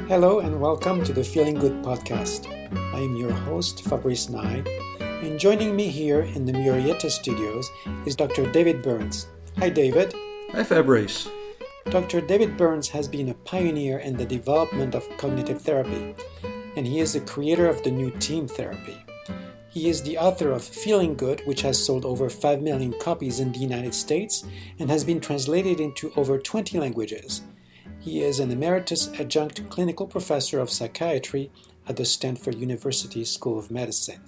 Hello and welcome to the Feeling Good podcast. I am your host, Fabrice Nye, and joining me here in the Murrieta studios is Dr. David Burns. Hi, David. Hi, Fabrice. Dr. David Burns has been a pioneer in the development of cognitive therapy, and he is the creator of the new team therapy. He is the author of Feeling Good, which has sold over 5 million copies in the United States and has been translated into over 20 languages. He is an emeritus adjunct clinical professor of psychiatry at the Stanford University School of Medicine.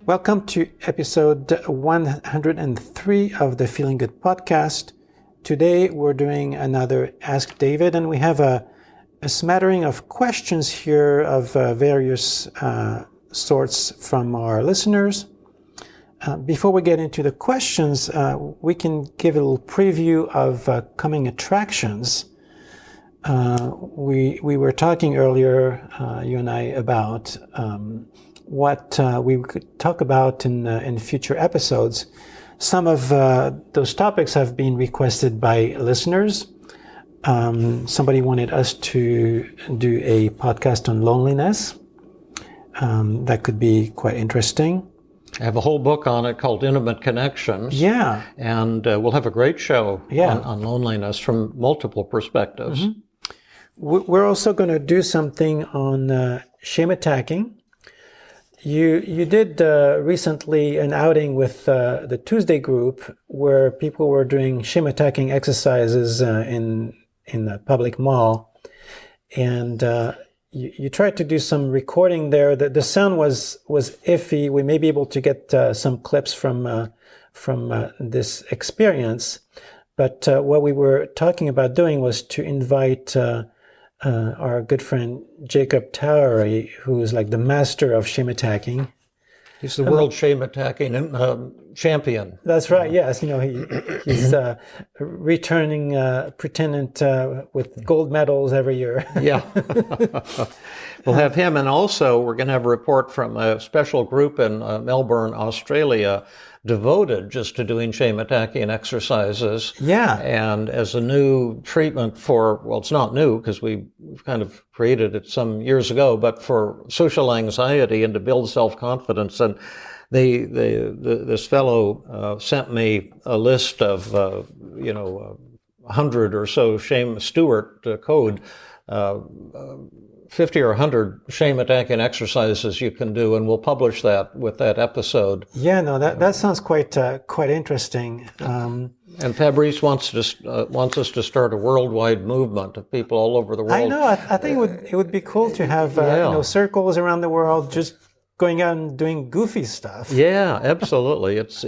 Welcome to episode 103 of the Feeling Good podcast. Today we're doing another Ask David, and we have a smattering of questions here of various sorts from our listeners. Before we get into the questions, we can give a little preview of coming attractions. We were talking earlier, you and I, about what we could talk about in future episodes. Some of those topics have been requested by listeners. Somebody wanted us to do a podcast on loneliness. That could be quite interesting. I have a whole book on it called Intimate Connections. Yeah. And we'll have a great show on loneliness from multiple perspectives. Mm-hmm. We're also going to do something on shame attacking. You did recently an outing with the Tuesday group where people were doing shame attacking exercises in the public mall, and you tried to do some recording there. The sound was iffy. We may be able to get some clips from this experience, but what we were talking about doing was to invite our good friend Jacob Towery, who is like the master of shame attacking. He's the world shame attacking champion. That's right. Yes, he's returning pretendant with gold medals every year. Yeah, we'll have him, and also we're going to have a report from a special group in Melbourne, Australia, devoted just to doing shame attacking exercises. Yeah. And as a new treatment for, well, it's not new because we've kind of created it some years ago, but for social anxiety and to build self-confidence. And this fellow sent me a list of, 100 or so shame Stewart code, 50 or 100 shame attacking exercises you can do, and we'll publish that with that episode. Yeah, no, that sounds quite interesting. And Fabrice wants us to start a worldwide movement of people all over the world. I know. I think it would be cool to have circles around the world just going out and doing goofy stuff. Yeah, absolutely. It's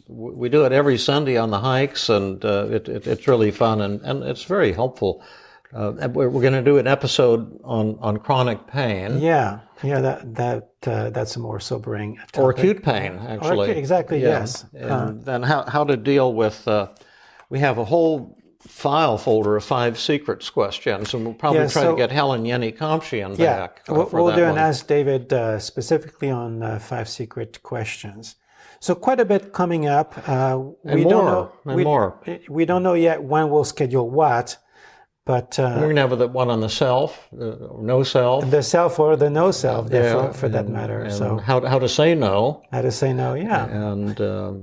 we do it every Sunday on the hikes, and it's really fun and it's very helpful. We're going to do an episode on chronic pain. Yeah, that's a more sobering topic. Or acute pain, actually. Exactly. Yeah. Yes. And then how to deal with. We have a whole file folder of 5 secrets questions, and we'll probably try to get Helen Yenny-Komshian back. We'll do an Ask David specifically on 5 secret questions. So quite a bit coming up. We don't know yet when we'll schedule what. But we're going to have the one on the self, no self. The self or the no self, for that matter. And so how to say no. How to say no, yeah. And a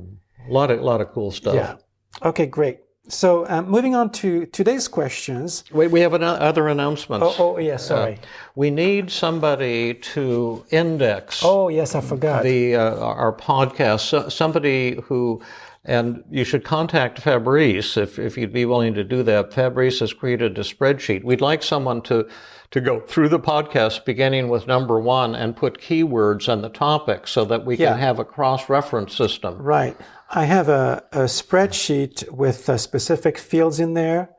lot of cool stuff. Yeah. Okay, great. So moving on to today's questions. Wait, we have other announcements. Oh, yeah, sorry. We need somebody to index. Oh, yes, I forgot. Our podcast. Somebody who. And you should contact Fabrice if you'd be willing to do that. Fabrice has created a spreadsheet. We'd like someone to go through the podcast beginning with number 1 and put keywords on the topic so that we can have a cross-reference system. Right. I have a spreadsheet with specific fields in there.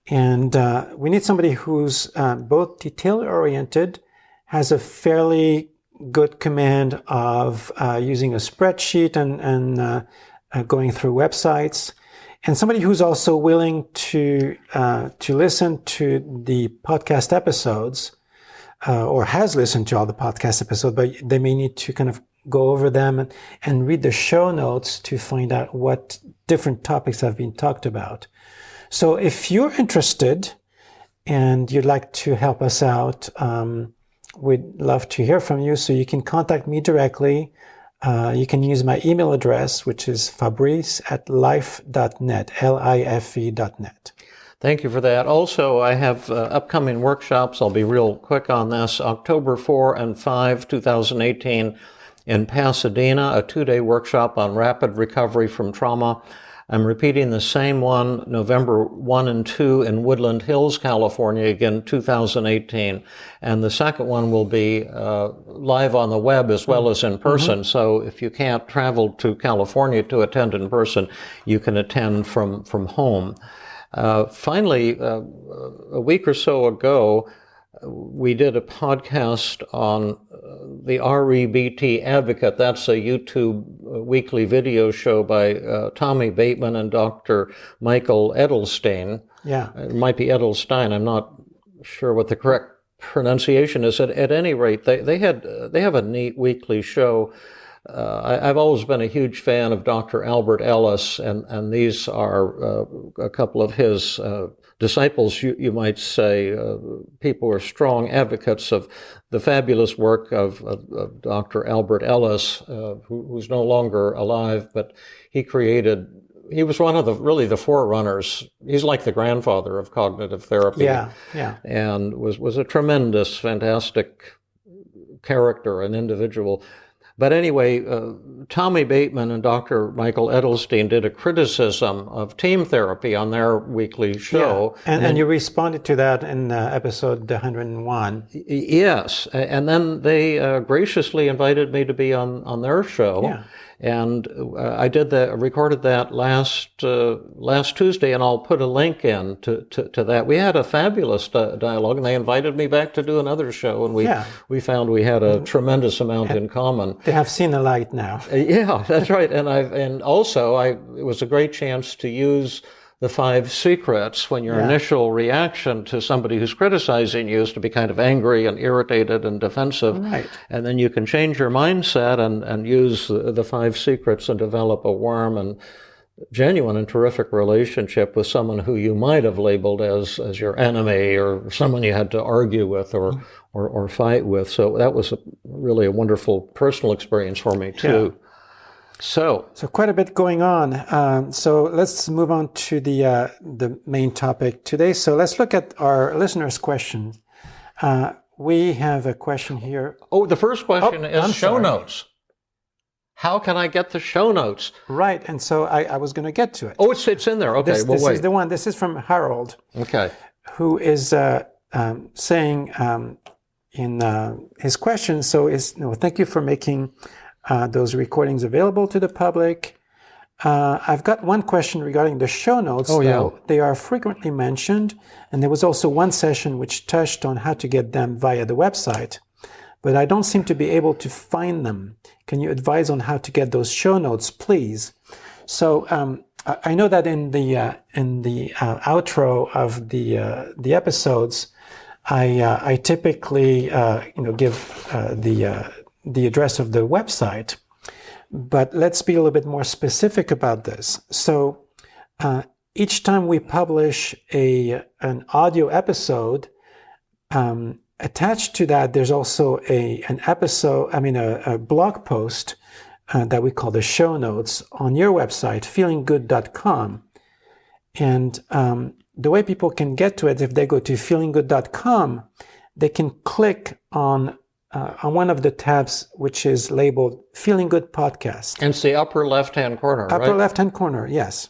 And we need somebody who's both detail-oriented, has a fairly good command of using a spreadsheet and going through websites, and somebody who's also willing to listen to the podcast episodes, or has listened to all the podcast episodes, but they may need to kind of go over them and read the show notes to find out what different topics have been talked about. So if you're interested and you'd like to help us out, we'd love to hear from you. So you can contact me directly. You can use my email address, which is fabrice@life.net, life.net. Thank you for that. Also, I have upcoming workshops. I'll be real quick on this. October 4 and 5, 2018 in Pasadena, a 2-day workshop on rapid recovery from trauma. I'm repeating the same one November 1 and 2 in Woodland Hills, California, again, 2018. And the second one will be live on the web as well as in person. So if you can't travel to California to attend in person, you can attend from home. Finally, a week or so ago, we did a podcast on the REBT Advocate. That's a YouTube weekly video show by Tommy Bateman and Dr. Michael Edelstein. Yeah. It might be Edelstein. I'm not sure what the correct pronunciation is. At any rate, they have a neat weekly show. I've always been a huge fan of Dr. Albert Ellis, and these are a couple of his disciples, you might say, people who are strong advocates of the fabulous work of Dr. Albert Ellis, who's no longer alive, but he was one of the forerunners. He's like the grandfather of cognitive therapy. Yeah. And was a tremendous, fantastic character, an individual. But anyway, Tommy Bateman and Dr. Michael Edelstein did a criticism of team therapy on their weekly show. Yeah. And you responded to that in episode 101. Yes. And then they graciously invited me to be on their show. Yeah. And I recorded that last Tuesday, and I'll put a link in to that. We had a fabulous dialogue, and they invited me back to do another show, and we found we had a tremendous amount in common. They have seen the light now. Yeah, that's right. And also it was a great chance to use the 5 secrets when your initial reaction to somebody who's criticizing you is to be kind of angry and irritated and defensive. Right. And then you can change your mindset and use the 5 secrets and develop a warm and genuine and terrific relationship with someone who you might have labeled as your enemy or someone you had to argue with or fight with. So that was really a wonderful personal experience for me too. Yeah. So quite a bit going on. So let's move on to the main topic today. So let's look at our listeners' questions. We have a question here. Oh, the first question is show notes. How can I get the show notes? Right, and so I was going to get to it. Oh, it's in there. Okay, this is the one. This is from Harald. Okay. Who is saying in his question, thank you for making those recordings available to the public. I've got one question regarding the show notes. Oh, yeah. They are frequently mentioned, and there was also one session which touched on how to get them via the website, but I don't seem to be able to find them. Can you advise on how to get those show notes, please? So I know that in the outro of the episodes, I typically give the address of the website, but let's be a little bit more specific about this. So each time we publish an audio episode, attached to that, there's also a blog post that we call the show notes on your website, feelinggood.com. And the way people can get to it, if they go to feelinggood.com, they can click on one of the tabs which is labeled Feeling Good Podcast. And it's the upper left-hand corner, right? Upper left-hand corner, yes.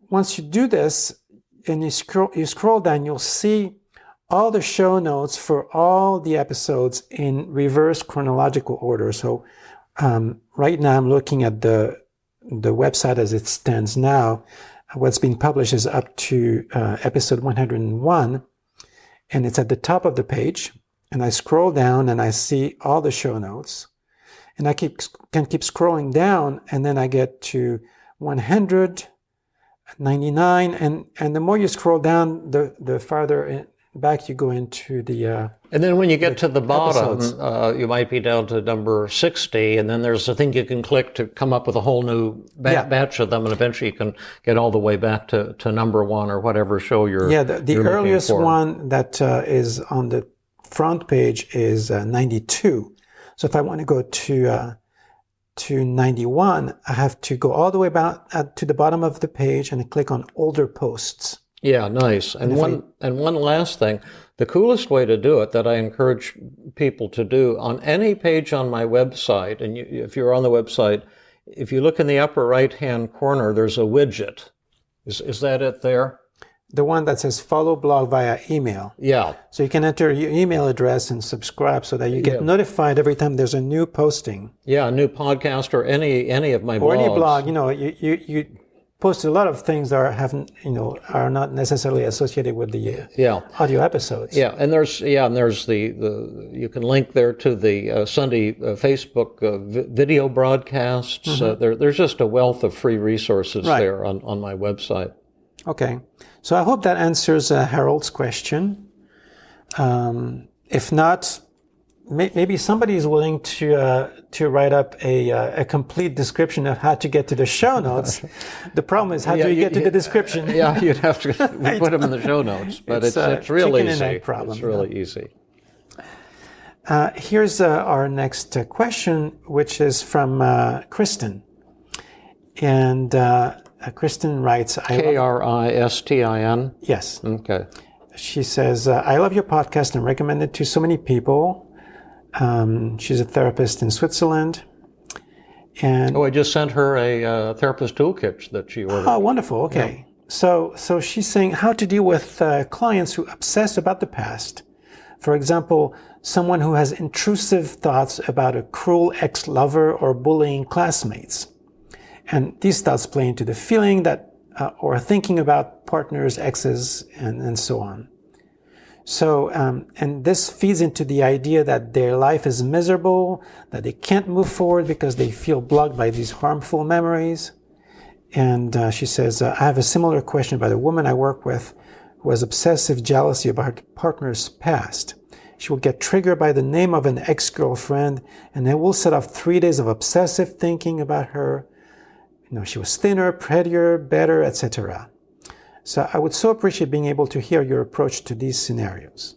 Once you do this and you scroll down, you'll see all the show notes for all the episodes in reverse chronological order. So right now I'm looking at the website as it stands now. What's being published is up to episode 101, and it's at the top of the page. And I scroll down and I see all the show notes, and I can keep scrolling down, and then I get to 100, 99, and the more you scroll down, the farther back, you go into the and then when you get to the bottom, episodes. you might be down to number 60, and then there's a thing you can click to come up with a whole new batch of them, and eventually you can get all the way back to number 1 or whatever show you're the you're earliest looking for. one that is on the front page is 92. So if I want to go to 91, I have to go all the way back to the bottom of the page and click on older posts. Yeah, nice. And one last thing, the coolest way to do it that I encourage people to do on any page on my website, and if you're on the website, if you look in the upper right-hand corner, there's a widget. Is that it there? The one that says follow blog via email. Yeah. So you can enter your email address and subscribe so that you get notified every time there's a new posting. Yeah, a new podcast or any of my blogs. Or any blog. You post a lot of things that are not necessarily associated with the audio episodes. Yeah, and there's the you can link there to the Sunday Facebook video broadcasts. There's just a wealth of free resources there on my website. Okay, so I hope that answers Harold's question. If not, maybe somebody is willing to write up a complete description of how to get to the show notes. The problem is, how do you get to the description? Yeah, you'd have to put them in the show notes, but it's real easy. Chicken and egg problem. It's really easy. Here's our next question, which is from Kristin. And Kristin writes, Kristin? Yes. Okay. She says, I love your podcast and recommend it to so many people. She's a therapist in Switzerland. And I just sent her a therapist toolkit that she ordered. Oh, wonderful. Okay. Yeah. So she's saying how to deal with clients who obsess about the past. For example, someone who has intrusive thoughts about a cruel ex-lover or bullying classmates. And these thoughts play into the feeling that, or thinking about partners, exes, and so on. So, and this feeds into the idea that their life is miserable, that they can't move forward because they feel blocked by these harmful memories. And she says, I have a similar question about a woman I work with who has obsessive jealousy about her partner's past. She will get triggered by the name of an ex-girlfriend, and it will set off 3 days of obsessive thinking about her. She was thinner, prettier, better, etc. So I would so appreciate being able to hear your approach to these scenarios.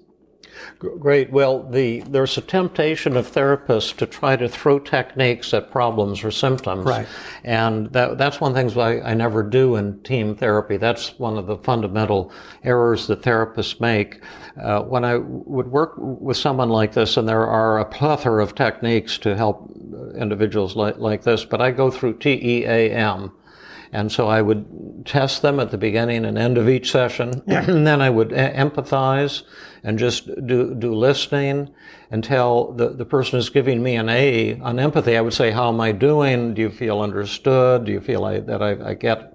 Great. Well, there's a temptation of therapists to try to throw techniques at problems or symptoms. Right. And that's one of the things I never do in team therapy. That's one of the fundamental errors that therapists make. When I would work with someone like this, and there are a plethora of techniques to help individuals like this, but I go through TEAM. And so I would test them at the beginning and end of each session, and then I would empathize and just do listening until the person is giving me an A on empathy. I would say, how am I doing? Do you feel understood? Do you feel that I get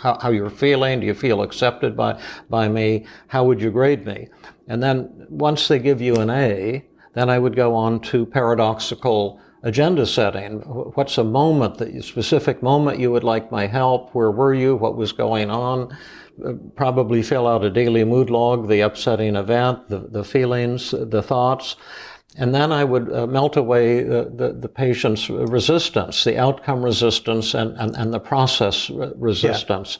how you're feeling? Do you feel accepted by me? How would you grade me? And then once they give you an A, then I would go on to paradoxical agenda setting. What's a specific moment you would like my help? Where were you? What was going on? Probably fill out a daily mood log, the upsetting event, the feelings, the thoughts. And then I would melt away the patient's resistance, the outcome resistance and the process resistance.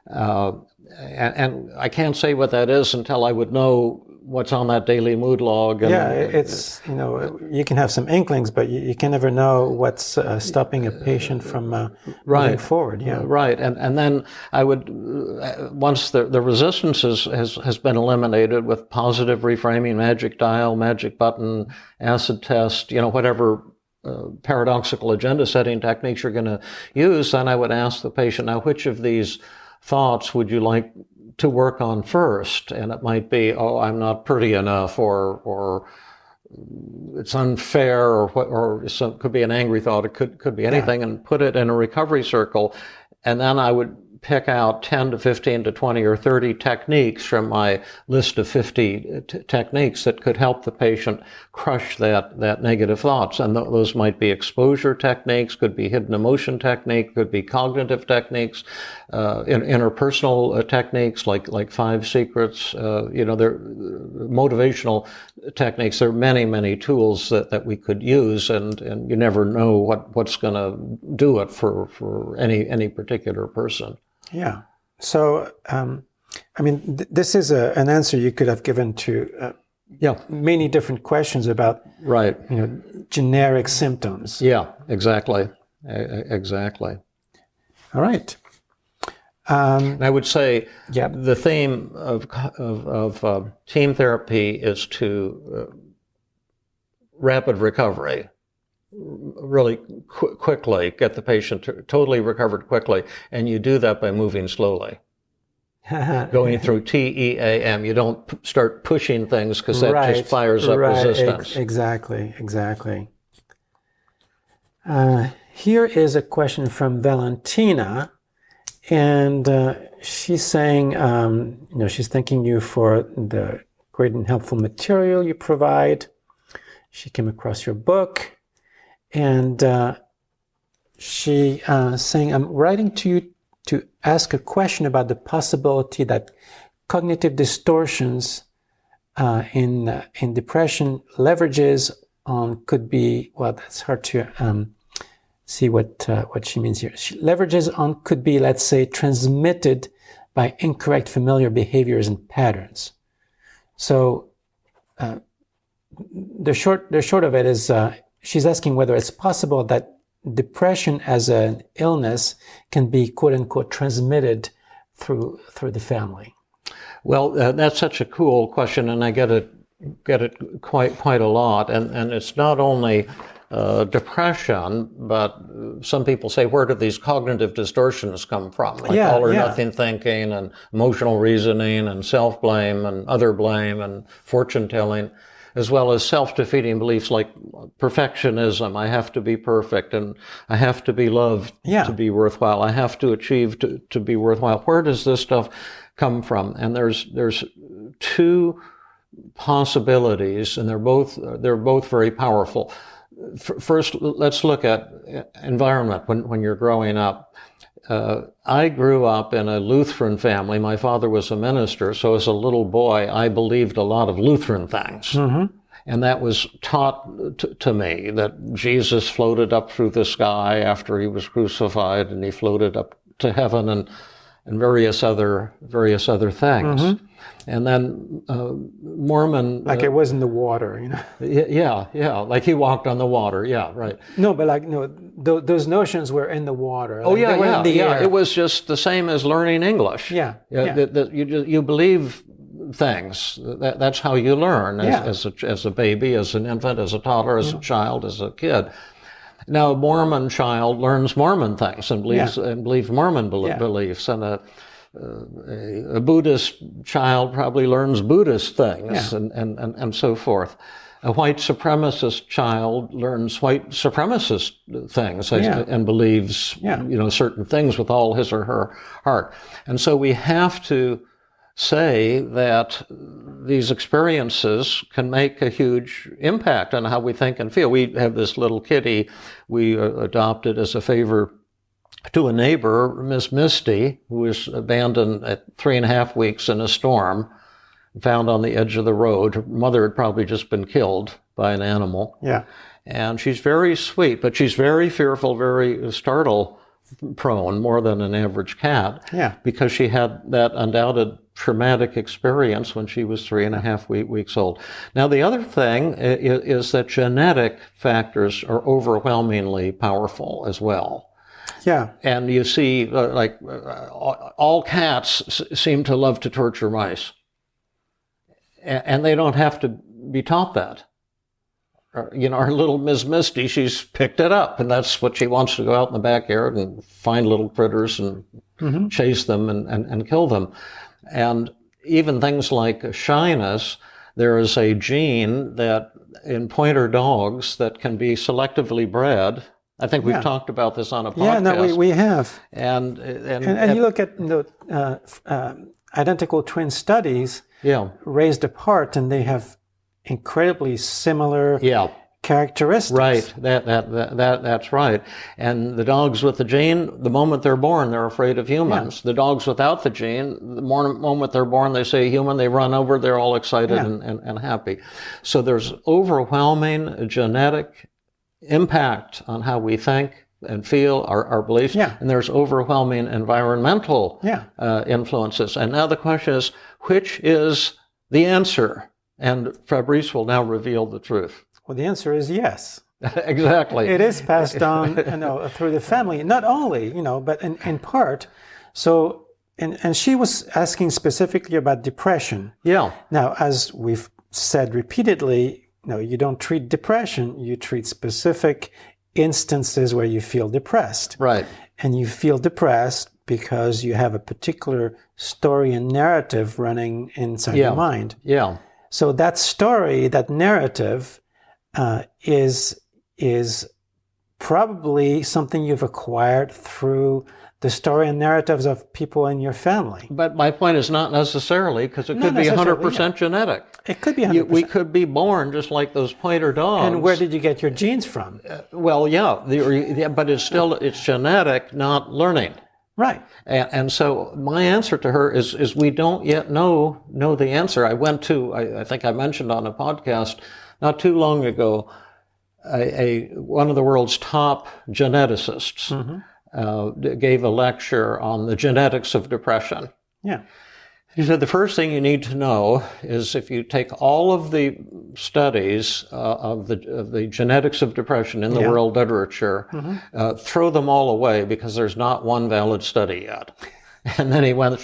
Yeah. And I can't say what that is until I would know what's on that daily mood log. And, it's, you can have some inklings, but you can never know what's stopping a patient from moving forward. Yeah. Right. And then I would, once the resistance has been eliminated with positive reframing, magic dial, magic button, acid test, whatever paradoxical agenda setting techniques you're going to use, then I would ask the patient, now, which of these thoughts would you like to work on first? And it might be, I'm not pretty enough, or it's unfair, or could be an angry thought. It could be anything, and put it in a recovery circle. And then I would pick out 10 to 15 to 20 or 30 techniques from my list of 50 techniques that could help the patient crush that negative thoughts. And those might be exposure techniques, could be hidden emotion technique, could be cognitive techniques, interpersonal techniques like 5 secrets. They're motivational techniques. There are many tools that we could use, and you never know what's going to do it for any particular person. Yeah. So, this is an answer you could have given to many different questions about generic symptoms. Yeah, exactly. Exactly. All right. I would say the theme of team therapy is to rapid recovery. Really quickly get the patient totally recovered quickly, and you do that by moving slowly. Going through TEAM. You don't start pushing things because that just fires up resistance. Exactly. Here is a question from Valentina, and she's saying, she's thanking you for the great and helpful material you provide. She came across your book. And she saying, I'm writing to you to ask a question about the possibility that cognitive distortions in depression leverages on could be, well, that's hard to see what she means here. Leverages on could be, let's say, transmitted by incorrect familiar behaviors and patterns. So the short of it is, she's asking whether it's possible that depression as an illness can be "quote unquote" transmitted through the family. Well, that's such a cool question, and I get it quite a lot. And it's not only depression, but some people say, where do these cognitive distortions come from? Like all or nothing thinking, and emotional reasoning, and self-blame, and other blame, and fortune telling, as well as self-defeating beliefs like perfectionism. I have to be perfect, and I have to be loved to be worthwhile. I have to achieve to be worthwhile. Where does this stuff come from? And there's 2 possibilities, and they're both very powerful. First, let's look at environment when you're growing up. I grew up in a Lutheran family. My father was a minister, so as a little boy, I believed a lot of Lutheran things. Mm-hmm. And that was taught to me, that Jesus floated up through the sky after he was crucified, and he floated up to heaven, and various other things. Mm-hmm. And then Mormon... Like it was in the water, Yeah, like he walked on the water, right. No, but those notions were in the water. Oh, they were in the air. It was just the same as learning English. Yeah. You believe things. That's how you learn as a baby, as an infant, as a toddler, as a child, as a kid. Now, a Mormon child learns Mormon things and believes Mormon beliefs, and a Buddhist child probably learns Buddhist things, and so forth. A white supremacist child learns white supremacist things and believes certain things with all his or her heart. And so we have to say that these experiences can make a huge impact on how we think and feel. We have this little kitty we adopted as a favor to a neighbor, Miss Misty, who was abandoned at 3.5 weeks in a storm, found on the edge of the road. Her mother had probably just been killed by an animal. Yeah. And she's very sweet, but she's very fearful, very startle prone, more than an average cat. Yeah. Because she had that undoubted traumatic experience when she was 3.5 weeks old. Now, the other thing is that genetic factors are overwhelmingly powerful as well. Yeah. And you see, all cats seem to love to torture mice. And they don't have to be taught that. Our little Miss Misty, she's picked it up, and that's what she wants, to go out in the backyard and find little critters and chase them and kill them. And even things like shyness, there is a gene that in pointer dogs that can be selectively bred I think we've talked about this on a podcast. Yeah, no, we have. And you look at identical twin studies raised apart, and they have incredibly similar characteristics. Right, that's right. And the dogs with the gene, the moment they're born, they're afraid of humans. The dogs without the gene, the moment they're born, they say human, they run over, they're all excited and happy. So there's overwhelming genetic impact on how we think and feel, our beliefs, and there's overwhelming environmental influences. And now the question is, which is the answer? And Fabrice will now reveal the truth. Well, the answer is yes. Exactly. It is passed on, through the family. Not only, but in part. So, and she was asking specifically about depression. Yeah. Now, as we've said repeatedly, you don't treat depression. You treat specific instances where you feel depressed. Right. And you feel depressed because you have a particular story and narrative running inside your mind. Yeah. So that story, that narrative, is probably something you've acquired through the story and narratives of people in your family. But my point is not necessarily, because it could be 100% genetic. It could be 100%. We could be born just like those pointer dogs. And where did you get your genes from? But it's genetic, not learning. Right. And so my answer to her is we don't yet know the answer. I went to, I think I mentioned on a podcast not too long ago, one of the world's top geneticists gave a lecture on the genetics of depression. Yeah. He said the first thing you need to know is if you take all of the studies of the genetics of depression in the world literature, throw them all away because there's not one valid study yet. And then he went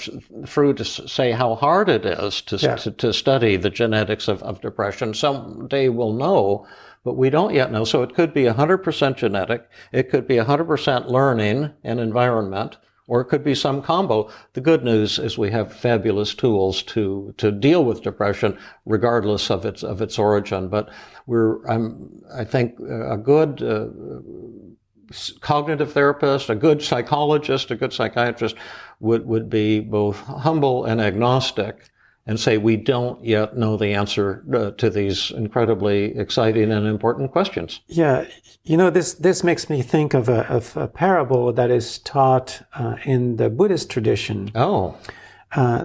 through to say how hard it is to study the genetics of depression. Someday we'll know, but we don't yet know. So it could be 100% genetic, it could be 100% learning and environment, or it could be some combo. The good news is we have fabulous tools to deal with depression, regardless of its origin. But I think a good cognitive therapist, a good psychologist, a good psychiatrist would be both humble and agnostic and say we don't yet know the answer to these incredibly exciting and important questions. Yeah, this makes me think of a parable that is taught in the Buddhist tradition. Oh.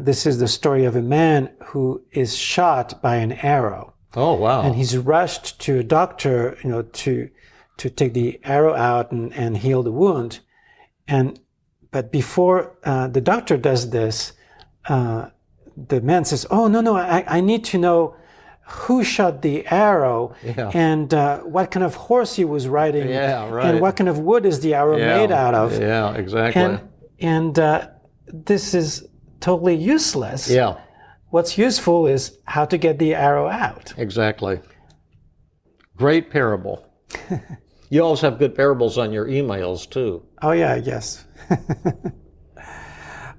This is the story of a man who is shot by an arrow. Oh, wow. And he's rushed to a doctor, to take the arrow out and heal the wound. But before the doctor does this, the man says, "Oh, no, I need to know who shot the arrow and what kind of horse he was riding and what kind of wood is the arrow made out of." Yeah, exactly. And this is totally useless. Yeah. What's useful is how to get the arrow out. Exactly. Great parable. You always have good parables on your emails, too. Oh, yeah, yes.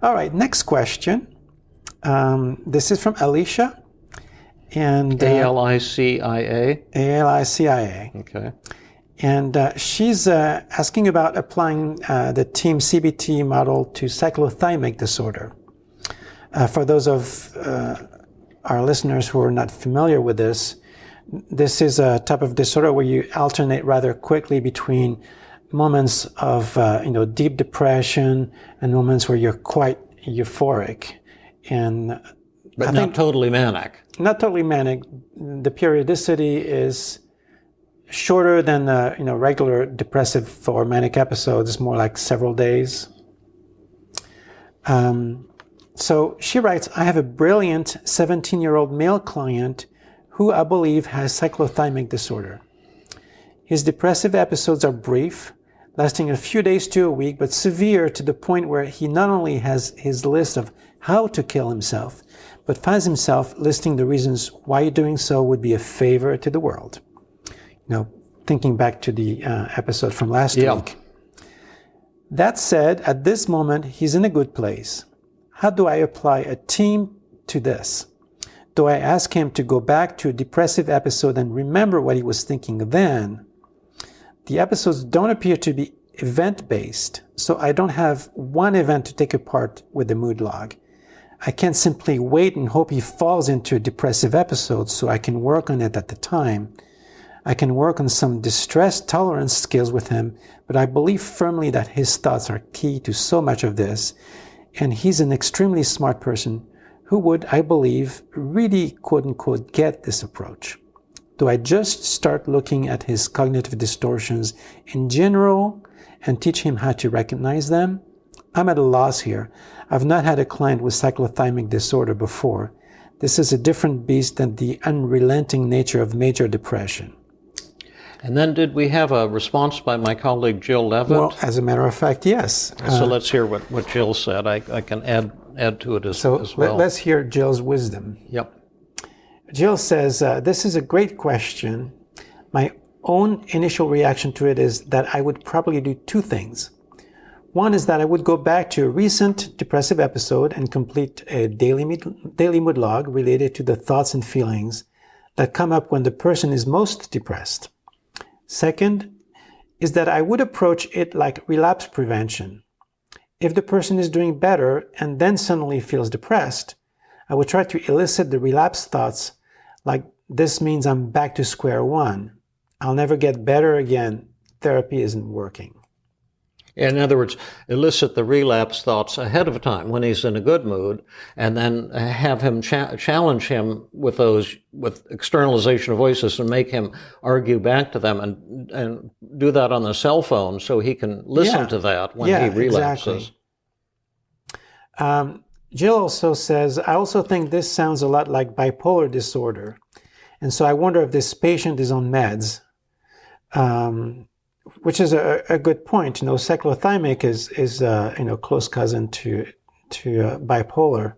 All right, next question. This is from Alicia. And Alicia. Alicia. Okay. And she's asking about applying the team CBT model to cyclothymic disorder. For those of our listeners who are not familiar with this is a type of disorder where you alternate rather quickly between moments of deep depression and moments where you're quite euphoric, but not totally manic. Not totally manic. The periodicity is shorter than regular depressive or manic episodes. It's more like several days. So she writes, "I have a brilliant 17-year-old male client who I believe has cyclothymic disorder. His depressive episodes are brief, lasting a few days to a week, but severe to the point where he not only has his list of how to kill himself, but finds himself listing the reasons why doing so would be a favor to the world." Thinking back to the episode from last week. That said, at this moment, he's in a good place. How do I apply a team to this? Do I ask him to go back to a depressive episode and remember what he was thinking then? The episodes don't appear to be event-based, so I don't have one event to take apart with the mood log. I can't simply wait and hope he falls into a depressive episode so I can work on it at the time. I can work on some distress tolerance skills with him, but I believe firmly that his thoughts are key to so much of this, and he's an extremely smart person who would, I believe, really quote-unquote get this approach. Do I just start looking at his cognitive distortions in general and teach him how to recognize them? I'm at a loss here. I've not had a client with cyclothymic disorder before. This is a different beast than the unrelenting nature of major depression. And then did we have a response by my colleague Jill Levitt? Well, as a matter of fact, yes. So let's hear what Jill said. I can add to it as well. Let's hear Jill's wisdom. Yep. Jill says, this is a great question. My own initial reaction to it is that I would probably do two things. One is that I would go back to a recent depressive episode and complete a daily mood log related to the thoughts and feelings that come up when the person is most depressed. Second is that I would approach it like relapse prevention. If the person is doing better and then suddenly feels depressed, I would try to elicit the relapse thoughts like, this means I'm back to square one. I'll never get better again. Therapy isn't working. In other words, elicit the relapse thoughts ahead of time when he's in a good mood, and then have him challenge him with those, with externalization of voices, and make him argue back to them, and do that on the cell phone so he can listen to that when he relapses. Exactly. Jill also says, I also think this sounds a lot like bipolar disorder, and so I wonder if this patient is on meds. Which is a good point. Cyclothymic is close cousin to bipolar,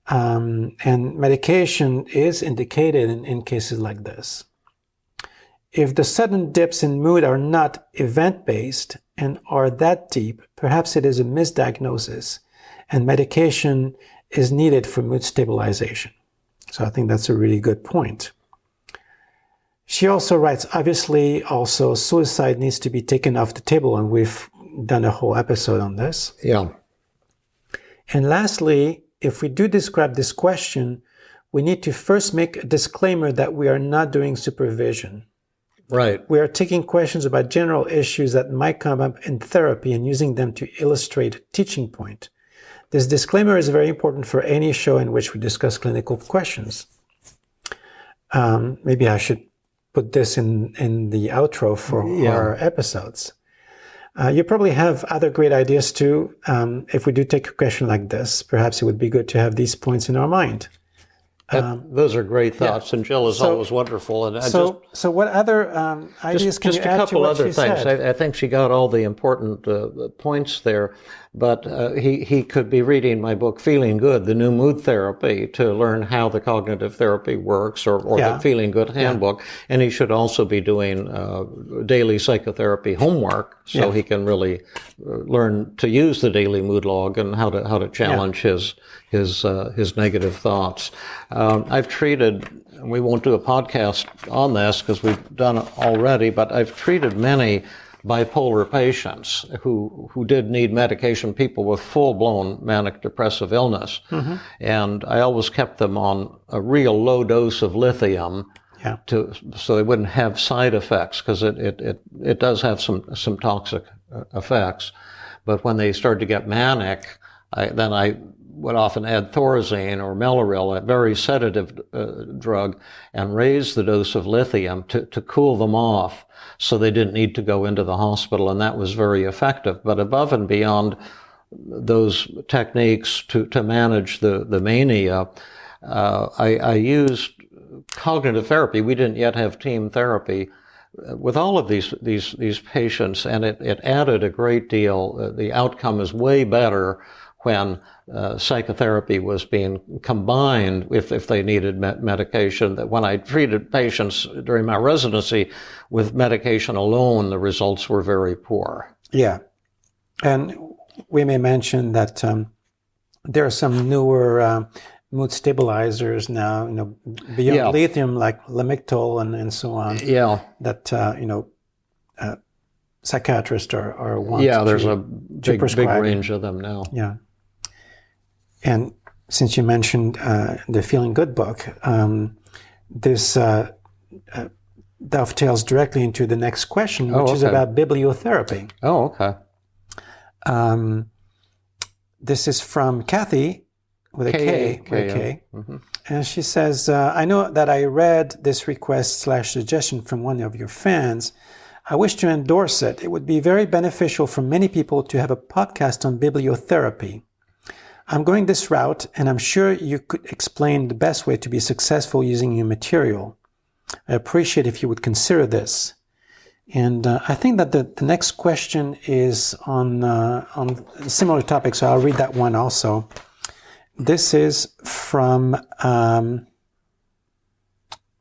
and medication is indicated in cases like this. If the sudden dips in mood are not event-based and are that deep, perhaps it is a misdiagnosis, and medication is needed for mood stabilization. So I think that's a really good point. She also writes, obviously, also suicide needs to be taken off the table, and we've done a whole episode on this. Yeah. And lastly, if we do describe this question, we need to first make a disclaimer that we are not doing supervision. Right. We are taking questions about general issues that might come up in therapy and using them to illustrate a teaching point. This disclaimer is very important for any show in which we discuss clinical questions. Maybe I should put this in the outro for our episodes. You probably have other great ideas too. If we do take a question like this, perhaps it would be good to have these points in our mind. Those are great thoughts, and Jill is always wonderful. And so what other ideas can you add to what she said? Just a couple other things. I think she got all the important points there. But he could be reading my book, Feeling Good, the New Mood Therapy, to learn how the cognitive therapy works, or the Feeling Good Handbook. And he should also be doing daily psychotherapy homework, so he can really learn to use the daily mood log and how to challenge his negative thoughts. I've treated, and we won't do a podcast on this because we've done it already, but I've treated many bipolar patients who did need medication, people with full-blown manic depressive illness. Mm-hmm. And I always kept them on a real low dose of lithium so they wouldn't have side effects, because it does have some toxic effects. But when they started to get manic, I would often add Thorazine or Mellaril, a very sedative drug, and raise the dose of lithium to cool them off so they didn't need to go into the hospital, and that was very effective. But above and beyond those techniques to manage the mania, I used cognitive therapy. We didn't yet have team therapy with all of these patients, and it added a great deal. The outcome is way better when psychotherapy was being combined if they needed medication. That when I treated patients during my residency with medication alone, the results were very poor. Yeah. And we may mention that there are some newer mood stabilizers now, beyond lithium, like Lamictal and so on. Yeah. That, psychiatrists are want there's a to big range of them now. Yeah. And since you mentioned the Feeling Good book, this dovetails directly into the next question, which is about bibliotherapy. Oh, okay. This is from Kathy with a K. Mm-hmm. And she says, I know that I read this request/suggestion from one of your fans. I wish to endorse it. It would be very beneficial for many people to have a podcast on bibliotherapy. I'm going this route, and I'm sure you could explain the best way to be successful using your material. I appreciate if you would consider this. And I think that the next question is on a similar topic, so I'll read that one also. This is from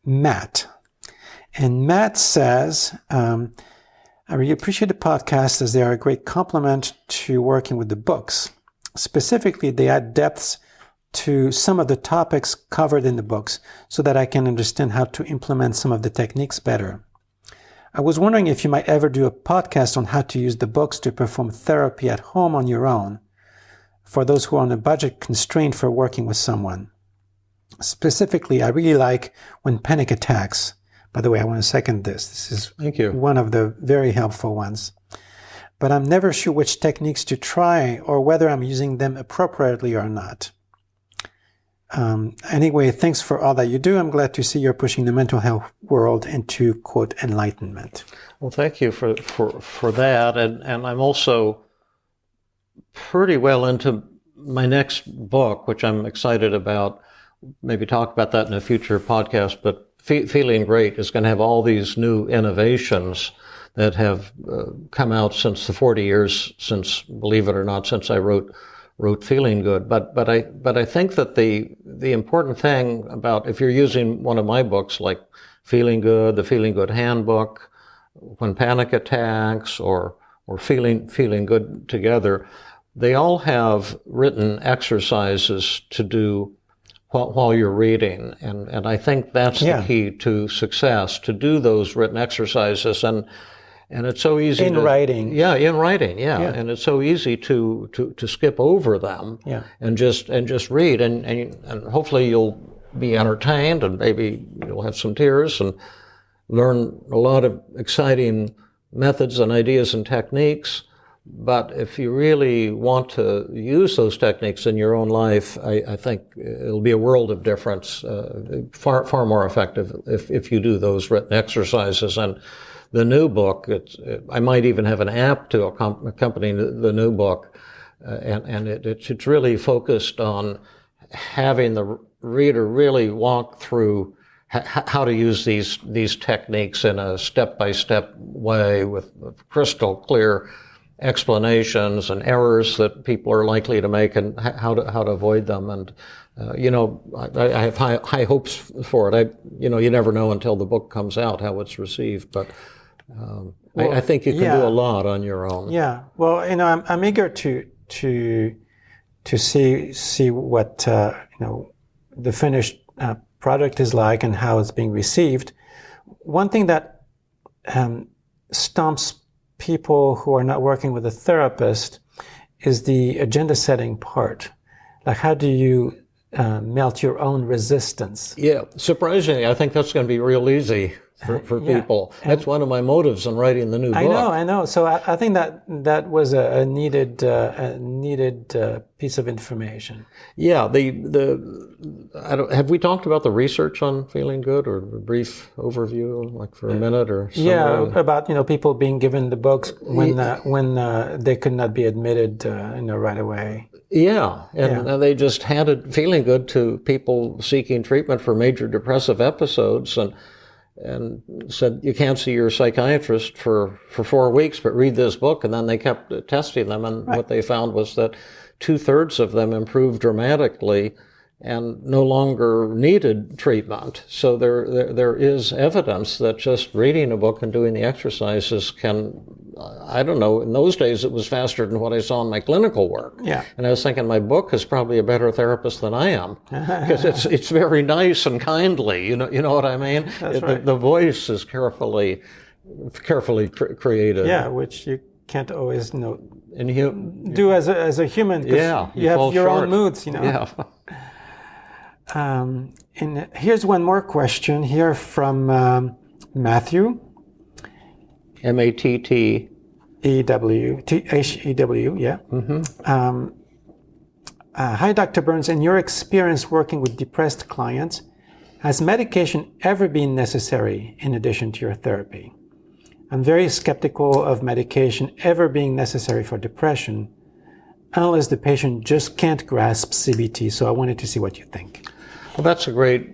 Matt. And Matt says, I really appreciate the podcast as they are a great complement to working with the books. Specifically, they add depths to some of the topics covered in the books so that I can understand how to implement some of the techniques better. I was wondering if you might ever do a podcast on how to use the books to perform therapy at home on your own for those who are on a budget constraint for working with someone. Specifically, I really like when panic attacks. By the way, I want to second this. This is one of the very helpful ones. But I'm never sure which techniques to try or whether I'm using them appropriately or not. Anyway, thanks for all that you do. I'm glad to see you're pushing the mental health world into, quote, enlightenment. Well, thank you for that. And I'm also pretty well into my next book, which I'm excited about. Maybe talk about that in a future podcast. But Feeling Great is going to have all these new innovations that have come out since the 40 years since, believe it or not, since I wrote Feeling Good. But I think that the important thing about, if you're using one of my books like Feeling Good, the Feeling Good Handbook, When Panic Attacks, or Feeling Good Together, they all have written exercises to do while you're reading. And I think that's the key to success, to do those written exercises. And it's so easy in writing. Yeah, in writing. Yeah. And it's so easy to skip over them. Yeah. And just read, and hopefully you'll be entertained, and maybe you'll have some tears and learn a lot of exciting methods and ideas and techniques. But if you really want to use those techniques in your own life, I think it'll be a world of difference, far more effective if you do those written exercises. And the new book, I might even have an app to accompany the new book, and it's really focused on having the reader really walk through how to use these techniques in a step-by-step way with crystal clear explanations and errors that people are likely to make and how to avoid them. And I have high hopes for it. You never know until the book comes out how it's received, but I think you can do a lot on your own. Yeah. Well, I'm eager to see what the finished product is like and how it's being received. One thing that stumps people who are not working with a therapist is the agenda setting part. Like, how do you melt your own resistance? Yeah, surprisingly, I think that's going to be real easy for people. That's one of my motives in writing the new book. I know. So I think that was a needed piece of information. Yeah. Have we talked about the research on Feeling Good, or a brief overview, like for a minute or so? Yeah, about people being given the books when they could not be admitted right away. Yeah, and they just handed Feeling Good to people seeking treatment for major depressive episodes, and said, you can't see your psychiatrist for 4 weeks, but read this book. And then they kept testing them, and what they found was that 2/3 of them improved dramatically and no longer needed treatment. So there is evidence that just reading a book and doing the exercises can, I don't know, in those days it was faster than what I saw in my clinical work. Yeah. And I was thinking my book is probably a better therapist than I am, because it's very nice and kindly. You know what I mean? That's right. The voice is carefully carefully created. Yeah, which you can't always, And do as a human. 'Cause you have your own moods, Yeah. And here's one more question here from Matthew. Matt. Hew, yeah. Hi, Dr. Burns. In your experience working with depressed clients, has medication ever been necessary in addition to your therapy? I'm very skeptical of medication ever being necessary for depression unless the patient just can't grasp CBT. So I wanted to see what you think. Well, that's a great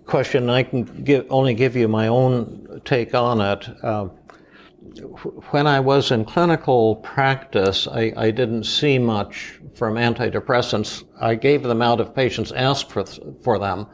question. I can only give you my own take on it. When I was in clinical practice, I didn't see much from antidepressants. I gave them out if patients asked for them.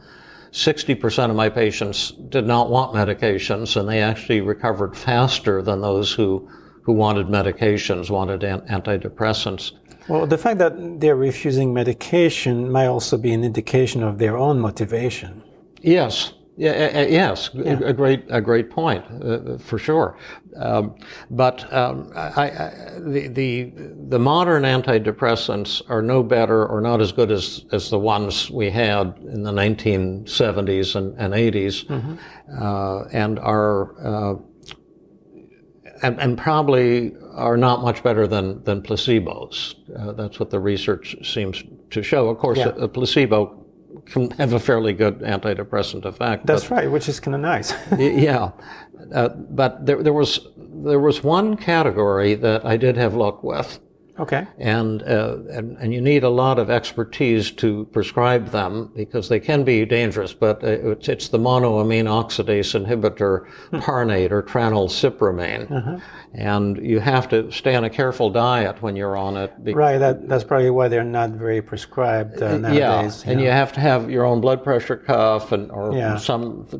60% of my patients did not want medications, and they actually recovered faster than those who wanted medications, wanted antidepressants. Well, the fact that they're refusing medication might also be an indication of their own motivation. Yes. Yes, yeah. A great point, for sure. But the modern antidepressants are no better or not as good as the ones we had in the 1970s and 80s, and are and probably are not much better than placebos. That's what the research seems to show. Of course, a placebo can have a fairly good antidepressant effect. That's right, which is kind of nice. Yeah, but there was one category that I did have luck with. Okay. And you need a lot of expertise to prescribe them because they can be dangerous. But it's the monoamine oxidase inhibitor Parnate or tranylcypromine, and you have to stay on a careful diet when you're on it. Right. That's probably why they're not very prescribed nowadays. Yeah, and you have to have your own blood pressure cuff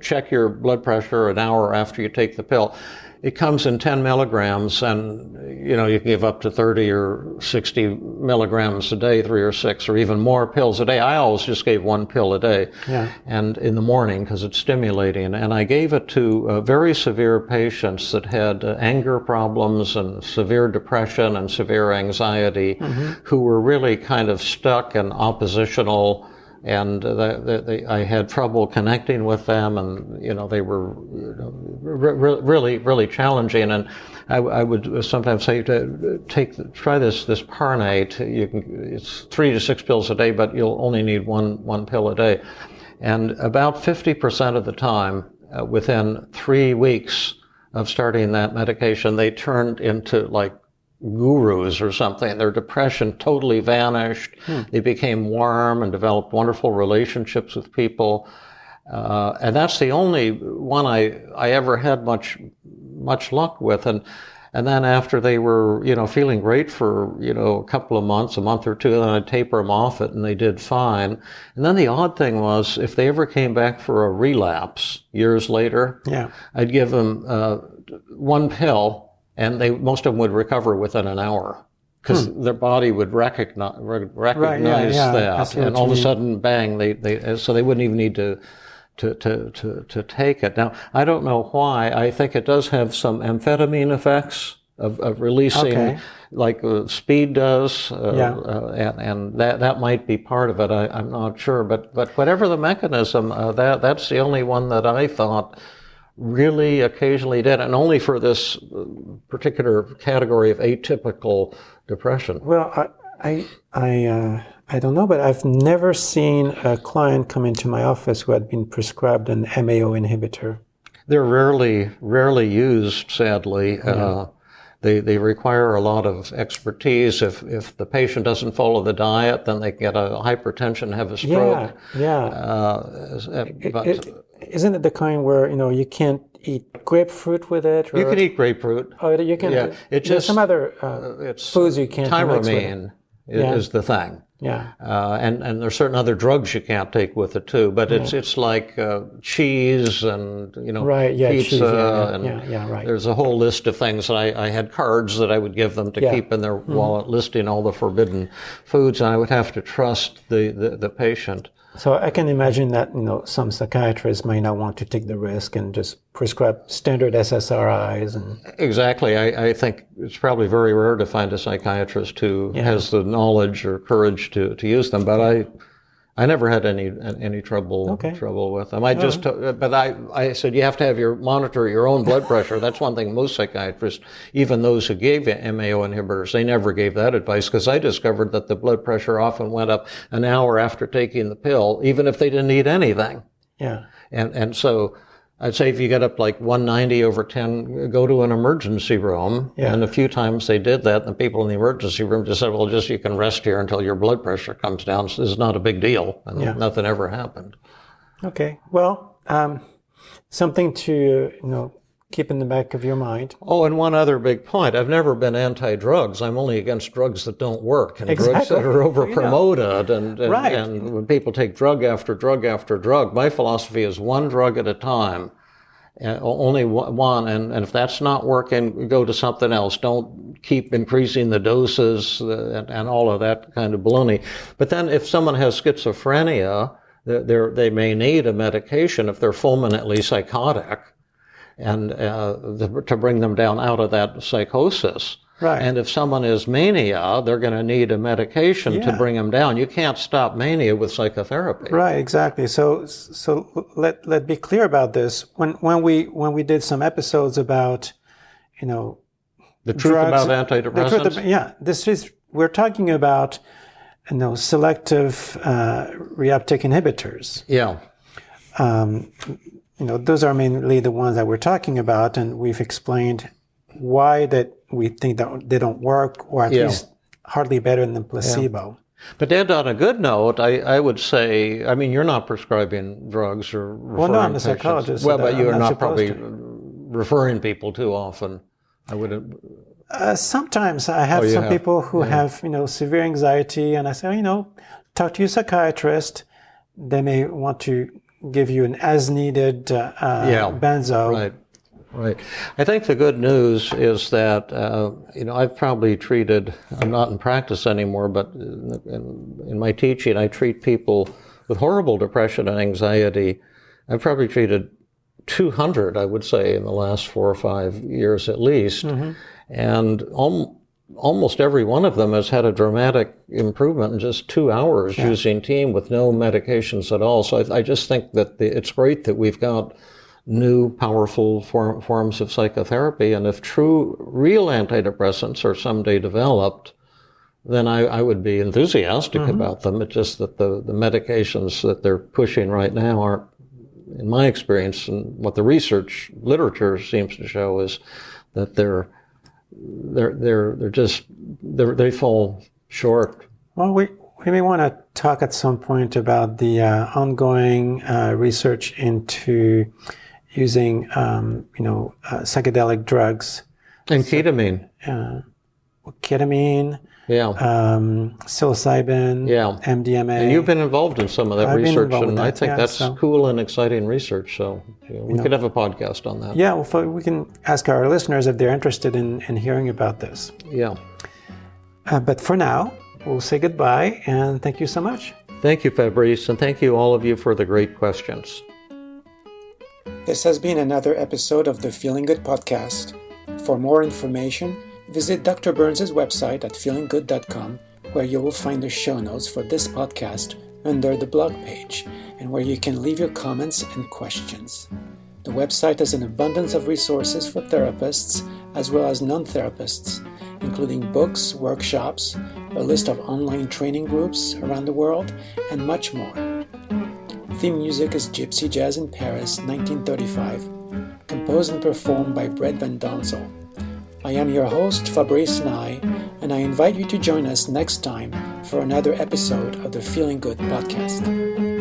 check your blood pressure an hour after you take the pill. It comes in 10 milligrams, and you can give up to 30 or 60 milligrams a day, 3 or 6 or even more pills a day. I always just gave one pill a day, and in the morning because it's stimulating. And I gave it to very severe patients that had anger problems and severe depression and severe anxiety, who were really kind of stuck and oppositional. And I had trouble connecting with them, and they were really, really challenging. And I would sometimes say try this Parnate. It's 3 to 6 pills a day, but you'll only need one pill a day. And about 50% of the time, within 3 weeks of starting that medication, they turned into like gurus or something. Their depression totally vanished. They became warm and developed wonderful relationships with people. And that's the only one I ever had much luck with. And then after they were, feeling great for, a couple of months, a month or two, then I'd taper them off it and they did fine. And then the odd thing was if they ever came back for a relapse years later, I'd give them one pill, and most of them would recover within an hour because their body would recognize that, and all of a sudden, bang! So they wouldn't even need to take it. Now, I don't know why. I think it does have some amphetamine effects of releasing, like speed does, and that might be part of it. I'm not sure, but whatever the mechanism, that's the only one that I thought really occasionally did, and only for this particular category of atypical depression. Well, I don't know, but I've never seen a client come into my office who had been prescribed an MAO inhibitor. They're rarely used, sadly. They require a lot of expertise. If the patient doesn't follow the diet, then they get a hypertension, have a stroke. Isn't it the kind where you can't eat grapefruit with it? Or, you can eat grapefruit. Oh, you can. Yeah, there's some other foods you can't. Tyramine is the thing. Yeah. And there's certain other drugs you can't take with it too. But it's like cheese and pizza cheese, and right. There's a whole list of things. I had cards that I would give them to keep in their wallet, listing all the forbidden foods, and I would have to trust the patient. So I can imagine that, some psychiatrists might not want to take the risk and just prescribe standard SSRIs. And Exactly. I think it's probably very rare to find a psychiatrist who has the knowledge or courage to use them. But I never had any trouble with them. I said you have to monitor your own blood pressure. That's one thing most psychiatrists, even those who gave MAO inhibitors, they never gave that advice, because I discovered that the blood pressure often went up an hour after taking the pill, even if they didn't eat anything. Yeah. And so I'd say if you get up like 190/10, go to an emergency room. Yeah. And a few times they did that, and the people in the emergency room just said, well, you can rest here until your blood pressure comes down. So this is not a big deal. And nothing ever happened. Okay. Well, something to, keep in the back of your mind. Oh, and one other big point. I've never been anti-drugs. I'm only against drugs that don't work, and drugs that are over-promoted. And when people take drug after drug after drug, my philosophy is one drug at a time. Only one, and if that's not working, go to something else. Don't keep increasing the doses and all of that kind of baloney. But then if someone has schizophrenia, they may need a medication if they're fulminantly psychotic, and to bring them down out of that psychosis. Right. And if someone is mania, they're going to need a medication to bring them down. You can't stop mania with psychotherapy. Right, exactly. So let be clear about this. When we did some episodes about, the truth drugs, about antidepressants. We're talking about, selective reuptake inhibitors. Yeah. Those are mainly the ones that we're talking about, and we've explained why that we think that they don't work, or at least hardly better than placebo. Yeah. But Ed, on a good note, I would say, you're not prescribing drugs or referring Well, no, I'm a patients. psychologist. Well, but you're not probably referring people too often. I would. Sometimes I have some people who have, severe anxiety, and I say, talk to your psychiatrist. They may want to give you an as-needed benzo. Right. I think the good news is that, I've probably treated, I'm not in practice anymore, but in my teaching, I treat people with horrible depression and anxiety. I've probably treated 200, I would say, in the last 4 or 5 years at least. Mm-hmm. And almost every one of them has had a dramatic improvement in just 2 hours using TEAM with no medications at all. So I just think that it's great that we've got new, powerful forms of psychotherapy. And if real antidepressants are someday developed, then I would be enthusiastic about them. It's just that the medications that they're pushing right now aren't, in my experience, and what the research literature seems to show is that they fall short. Well, we may want to talk at some point about the ongoing research into using, psychedelic drugs. And ketamine. Ketamine. Yeah. Psilocybin. Yeah. MDMA. And you've been involved in some of that research, and I think that's so cool and exciting research. So we could have a podcast on that. Yeah, well, we can ask our listeners if they're interested in hearing about this. Yeah. But for now, we'll say goodbye, and thank you so much. Thank you, Fabrice, and thank you all of you for the great questions. This has been another episode of the Feeling Good podcast. For more information, visit Dr. Burns' website at feelinggood.com, where you will find the show notes for this podcast under the blog page, and where you can leave your comments and questions. The website has an abundance of resources for therapists as well as non-therapists, including books, workshops, a list of online training groups around the world, and much more. Theme music is Gypsy Jazz in Paris, 1935, composed and performed by Brett Van Donsel. I am your host, Fabrice Nye, and I invite you to join us next time for another episode of the Feeling Good podcast.